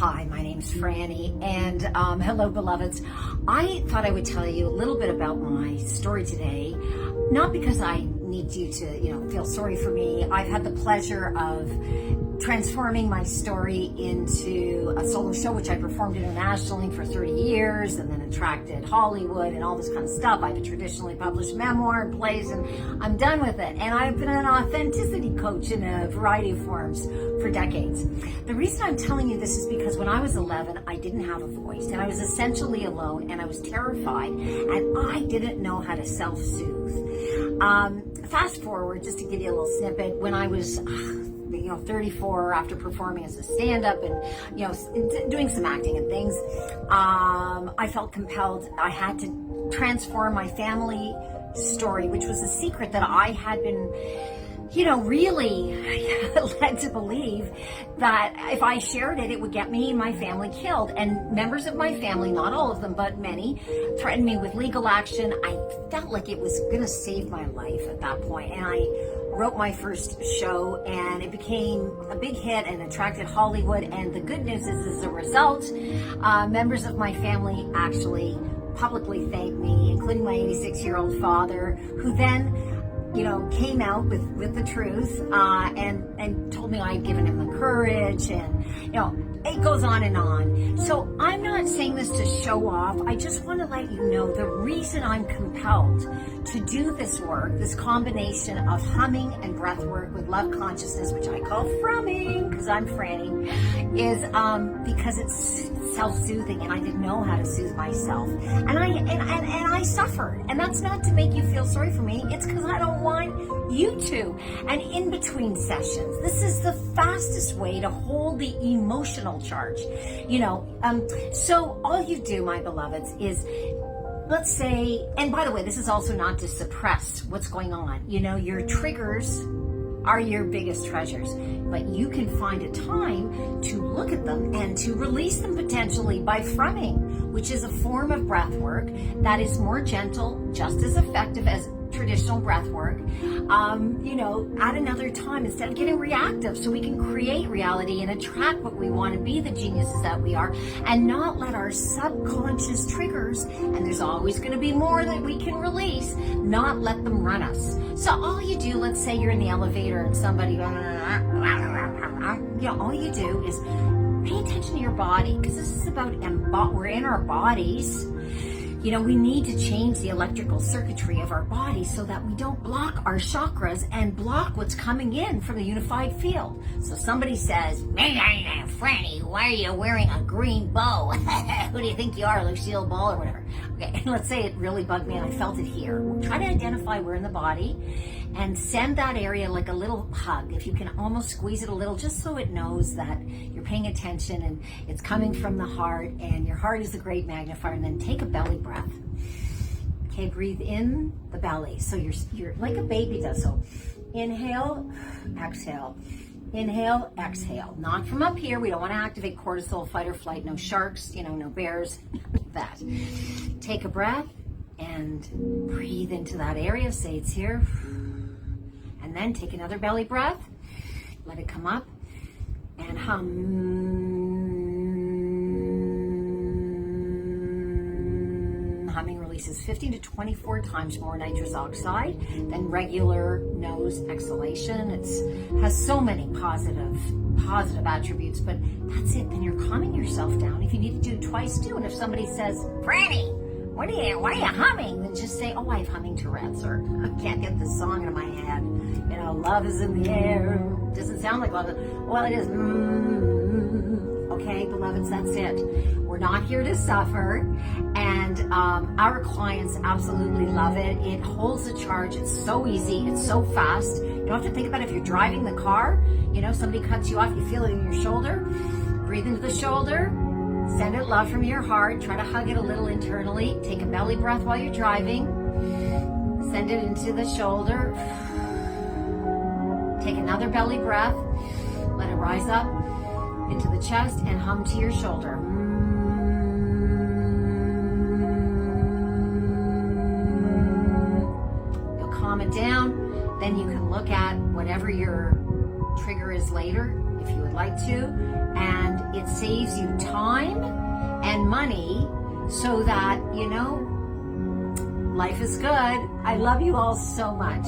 Hi, my name's Franny, and hello, beloveds. I thought I would tell you a little bit about my story today, not because I need you to, feel sorry for me. I've had the pleasure of transforming my story into a solo show, which I performed internationally for 30 years and then attracted Hollywood and all this kind of stuff. I have a traditionally published memoir and plays, and I'm done with it. And I've been an authenticity coach in a variety of forms for decades. The reason I'm telling you this is because when I was 11, I didn't have a voice, and I was essentially alone, and I was terrified, and I didn't know how to self-soothe. Fast forward, just to give you a little snippet, when I was 34, after performing as a stand-up and doing some acting and things, I felt compelled. I had to transform my family story, which was a secret that I had been really led to believe that if I shared it, it would get me and my family killed. And members of my family, not all of them, but many, threatened me with legal action. I felt like it was going to save my life at that point. And I wrote my first show, and it became a big hit and attracted Hollywood. And the good news is, as a result, members of my family actually publicly thanked me, including my 86-year-old father, who then came out with the truth and told me I'd given him the courage, and it goes on and on. So I'm not saying this to show off. I just want to let you know the reason I'm compelled to do this work, this combination of humming and breath work with love consciousness, which I call frumming because I'm Franny, is because it's self-soothing, and I didn't know how to soothe myself, and I suffered. And that's not to make you feel sorry for me. It's because I don't want you to. And in between sessions, this is the fastest way to hold the emotional charge. So all you do, my beloveds, is, let's say, and by the way, this is also not to suppress what's going on. Your triggers are your biggest treasures, but you can find a time to look at them and to release them potentially by frumming, which is a form of breath work that is more gentle, just as effective as traditional breath work, at another time, instead of getting reactive, so we can create reality and attract what we want to be, the geniuses that we are, and not let our subconscious triggers, and there's always going to be more that we can release, not let them run us. So all you do, let's say you're in the elevator and somebody, all you do is pay attention to your body, because this is about, we're in our bodies. We need to change the electrical circuitry of our body so that we don't block our chakras and block what's coming in from the unified field. So somebody says, Franny, why are you wearing a green bow? Who do you think you are, Lucille Ball or whatever? Okay, and let's say it really bugged me and I felt it here. Try to identify where in the body and send that area like a little hug. If you can almost squeeze it a little, just so it knows that you're paying attention and it's coming from the heart, and your heart is a great magnifier. And then take a belly breath. Okay, breathe in the belly. So you're like a baby does. So inhale, exhale. Inhale, exhale. Not from up here. We don't want to activate cortisol, fight or flight. No sharks, no bears, that. Take a breath and breathe into that area. Say it's here. And then take another belly breath. Let it come up and hum. Humming releases 15 to 24 times more nitrous oxide than regular nose exhalation. It has so many positive attributes, but that's it. Then you're calming yourself down. If you need to do it twice, do. And if somebody says, Franny, why are you humming? Then just say, I have humming Tourette's, or I can't get this song into my head. Love is in the air. Doesn't sound like love. Well, it is. Okay, beloveds, that's it. We're not here to suffer, and our clients absolutely love it. It holds the charge. It's so easy. It's so fast. You don't have to think about it. If you're driving the car, somebody cuts you off, you feel it in your shoulder. Breathe into the shoulder. Send it love from your heart. Try to hug it a little internally. Take a belly breath while you're driving. Send it into the shoulder. Take another belly breath. Let it rise up into the chest and hum to your shoulder. You'll calm it down. Then you can look at whatever your trigger is later, if you would like to, and it saves you time and money so that, life is good. I love you all so much.